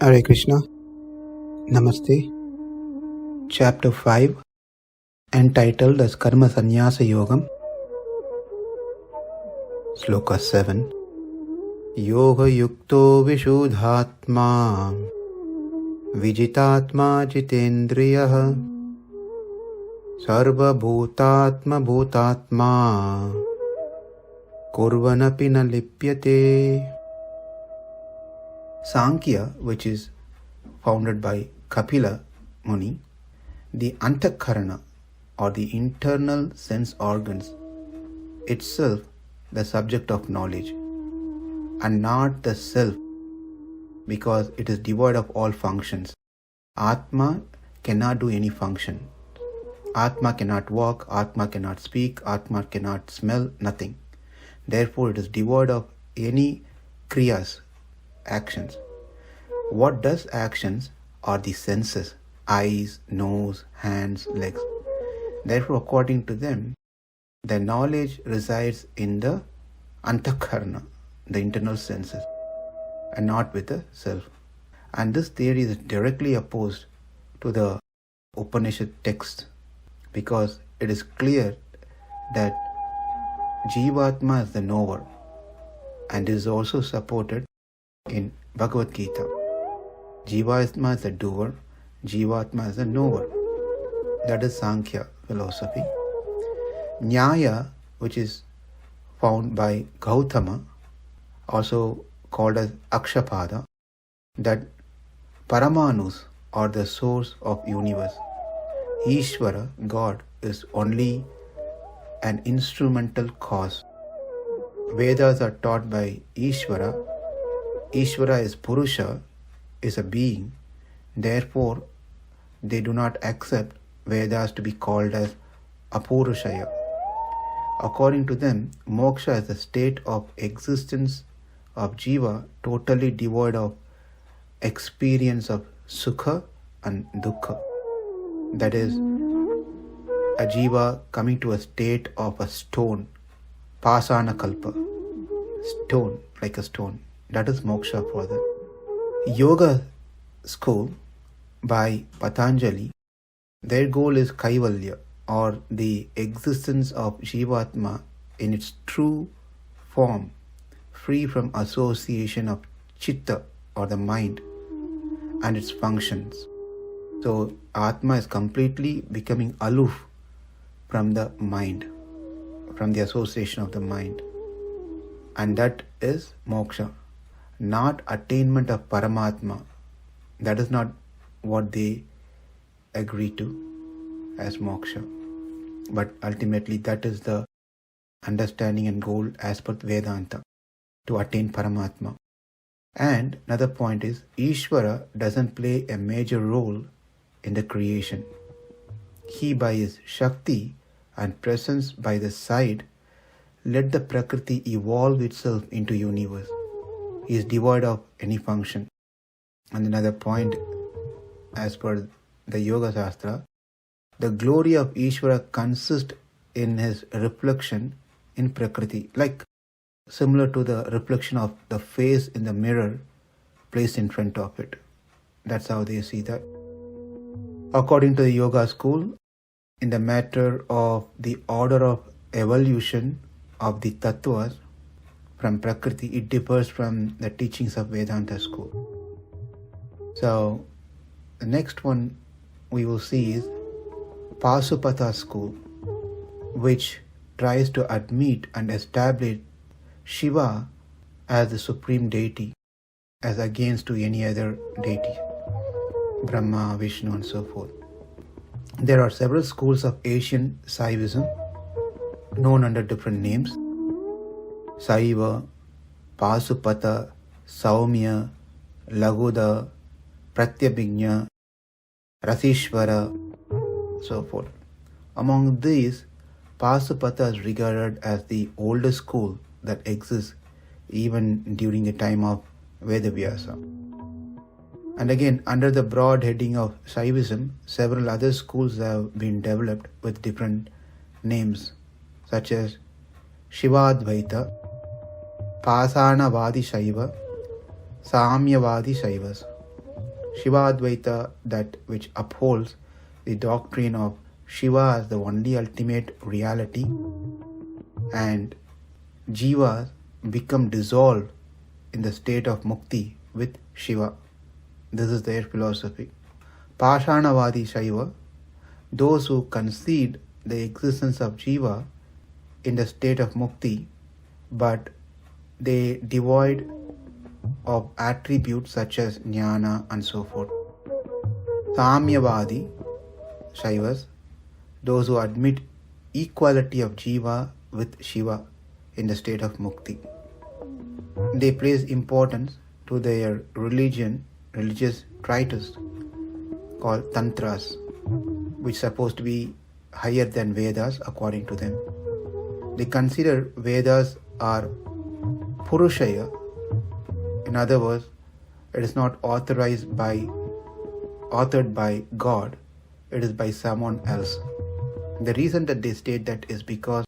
Hare Krishna. Namaste. Chapter 5, entitled as Karma Sannyasa Yogam. Sloka 7. Yoga-yukto viśuddhātmā vijitātmā jitendriyaḥ sarva-bhūtātma-bhūtātmā kurvann na lipyate. Sankhya, which is founded by Kapila Muni, the antakarana or the internal sense organs itself the subject of knowledge and not the self, because it is devoid of all functions. Atma cannot do any function. Atma cannot walk, Atma cannot speak, Atma cannot smell, nothing. Therefore it is devoid of any kriyas, actions. What does actions are the senses, eyes, nose, hands, legs. Therefore, according to them, the knowledge resides in the antakarana, the internal senses, and not with the self. And this theory is directly opposed to the Upanishad text, because it is clear that jivatma is the knower, and is also supported in Bhagavad Gita. Jivatma is the doer, Jivatma is the knower. That is Sankhya philosophy. Nyaya, which is found by Gautama, also called as Akshapada, that Paramanus are the source of universe. Ishvara, God, is only an instrumental cause. Vedas are taught by Ishvara. Ishvara is Purusha, is a being. Therefore, they do not accept Vedas to be called as Apurushaya. According to them, moksha is the state of existence of jiva totally devoid of experience of sukha and dukkha. That is, a jiva coming to a state of a stone, pasana kalpa, stone, like a stone. That is moksha for them. Yoga school by Patanjali, their goal is kaivalya, or the existence of jivatma in its true form, free from association of chitta or the mind and its functions. So Atma is completely becoming aloof from the mind, from the association of the mind. And that is moksha, not attainment of Paramatma. That is not what they agree to as moksha. But ultimately that is the understanding and goal as per Vedanta, to attain Paramatma. And another point is, Ishvara doesn't play a major role in the creation. He, by his Shakti and presence by the side, let the Prakriti evolve itself into universe. He is devoid of any function. And another point, as per the Yoga Shastra, the glory of Ishvara consists in his reflection in Prakriti, like similar to the reflection of the face in the mirror placed in front of it. That's how they see that. According to the Yoga school, in the matter of the order of evolution of the tattvas from Prakriti, it differs from the teachings of Vedanta school. So, the next one we will see is Pasupata school, which tries to admit and establish Shiva as the supreme deity, as against to any other deity, Brahma, Vishnu and so forth. There are several schools of Asian Saivism known under different names: Saiva, Pasupata, Saumya, Laguda, Pratyabhijna, Rasishvara, so forth. Among these, Pasupata is regarded as the oldest school that exists even during the time of Vedavyasa. And again, under the broad heading of Saivism, several other schools have been developed with different names, such as Shivadvaita, Pasanavadi Shaiva, Samyavadi Shaivas. Shivadvaita, that which upholds the doctrine of Shiva as the only ultimate reality, and jivas become dissolved in the state of mukti with Shiva. This is their philosophy. Pashanavadi Shaiva, those who concede the existence of jiva in the state of mukti, but they devoid of attributes such as jnana and so forth. Samyavadi Shaivas, those who admit equality of jiva with Shiva in the state of mukti. They place importance to their religious treatise called tantras, which is supposed to be higher than Vedas according to them. They consider Vedas are purushaya. In other words, it is not authored by God, it is by someone else. The reason that they state that is because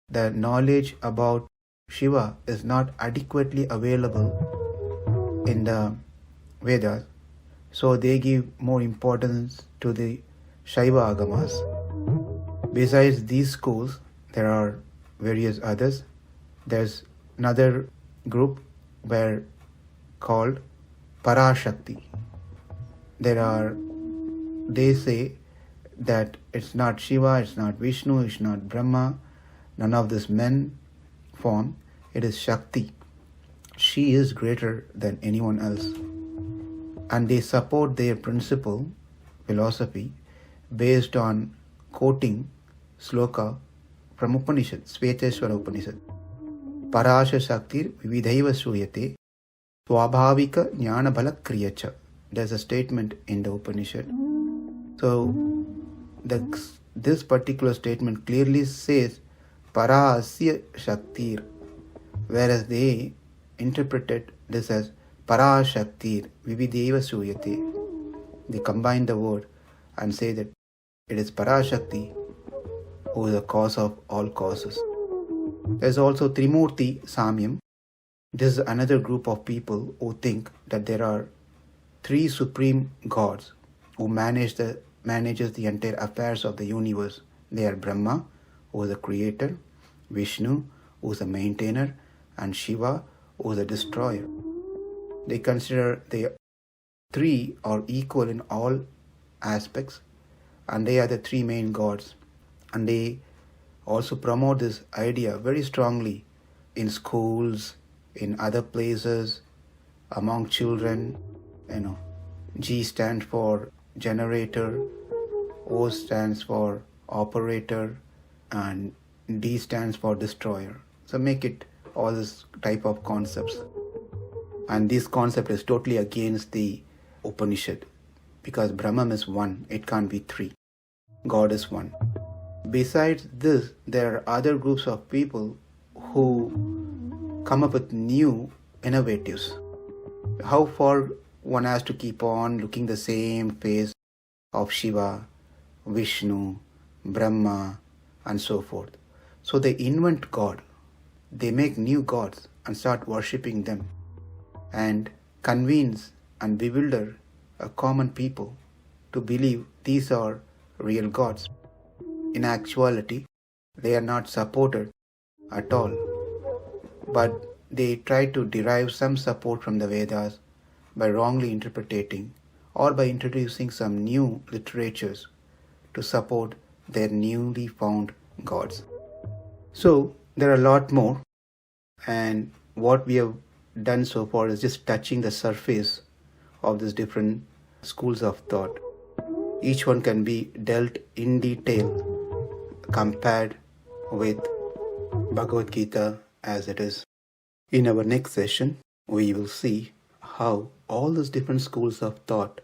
the knowledge about Shiva is not adequately available in the Vedas, so they give more importance to the Shaiva Agamas. Besides these schools, there are various others. There's another group where called Parashakti. They say that it's not Shiva, it's not Vishnu, it's not Brahma, none of this men form, it is Shakti. She is greater than anyone else. And they support their philosophy, based on quoting Sloka from Upanishad, Sveteshwara Upanishad. Parasha Shaktir vividhaiva suyate swabhavika jnana bala kriyacha. There's a statement in the Upanishad. So this particular statement clearly says Parasya Shaktir, whereas they interpreted this as Parashaktir vividhaiva suyate. They combine the word and say that it is Parashakti who is the cause of all causes. There is also Trimurti Samyam. This is another group of people who think that there are three supreme gods who manages the entire affairs of the universe. They are Brahma, who is the creator, Vishnu, who is the maintainer, and Shiva, who is the destroyer. They consider the three are equal in all aspects, and they are the three main gods. And they also promote this idea very strongly in schools, in other places, among children. G stands for generator, O stands for operator, and D stands for destroyer. So make it all this type of concepts. And this concept is totally against the Upanishad, because Brahman is one, it can't be three. God is one. Besides this, there are other groups of people who come up with new innovatives. How far one has to keep on looking the same face of Shiva, Vishnu, Brahma, and so forth. So they invent God. They make new gods and start worshipping them, and convince and bewilder a common people to believe these are real gods. In actuality, they are not supported at all, but they try to derive some support from the Vedas by wrongly interpreting or by introducing some new literatures to support their newly found gods. So there are a lot more, and what we have done so far is just touching the surface of these different schools of thought. Each one can be dealt in detail compared with Bhagavad Gita as it is. In our next session, we will see how all these different schools of thought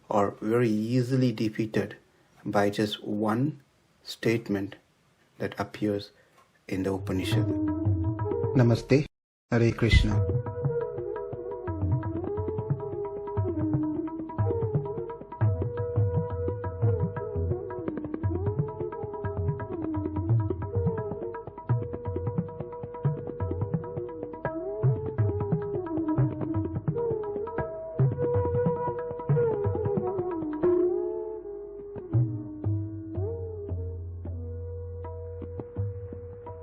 are very easily defeated by just one statement that appears in the Upanishad. Namaste, Hare Krishna.